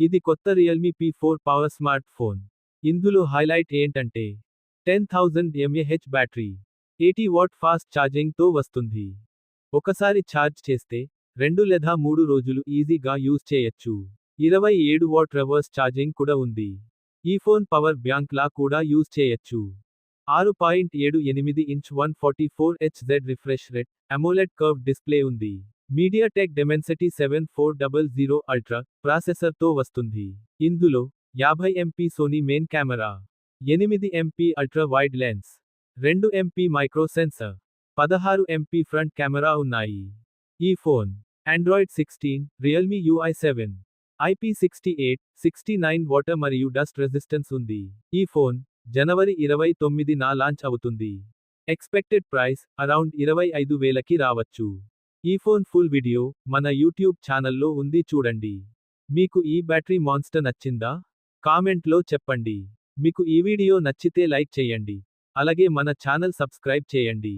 ఇది కొత్త Realme P4 power smart phone. ఇందులో హైలైట్ ఏంటంటే 10,000 mAh బ్యాటరీ, 80 వాట్ ఫాస్ట్ ఛార్జింగ్తో వస్తుంది. ఒకసారి ఛార్జ్ చేస్తే 2 లేదా 3 రోజులు ఈజీగా యూజ్ చేయొచ్చు. 27 వాట్ రివర్స్ ఛార్జింగ్ కూడా ఉంది. ఈ ఫోన్ పవర్ బ్యాంక్ లా కూడా యూజ్ చేయొచ్చు. 6.78 inch 144Hz refresh rate, AMOLED curve display MediaTek. మీడియాటెక్ డెమెన్సిటీ 7400 అల్ట్రా ప్రాసెసర్తో వస్తుంది. ఇందులో 50 MP Sony main camera, 8 MP ultra wide lens, 2 MP micro sensor, 16 MP front camera ఉన్నాయి. ఈ phone Android 16, Realme UI 7, IP68, 69 water మరియు డస్ట్ రెసిస్టెన్స్ ఉంది. ఈ ఫోన్ జనవరి 29న లాంచ్ అవుతుంది. ఎక్స్పెక్టెడ్ ప్రైస్ అరౌండ్ 25,000కి రావచ్చు. ఈ ఫోన్ ఫుల్ వీడియో మన యూట్యూబ్ ఛానల్లో ఉంది, చూడండి. మీకు ఈ బ్యాటరీ మాన్స్టర్ నచ్చిందా? కామెంట్లో చెప్పండి. మీకు ఈ వీడియో నచ్చితే లైక్ చేయండి. అలాగే మన ఛానల్ సబ్స్క్రైబ్ చేయండి.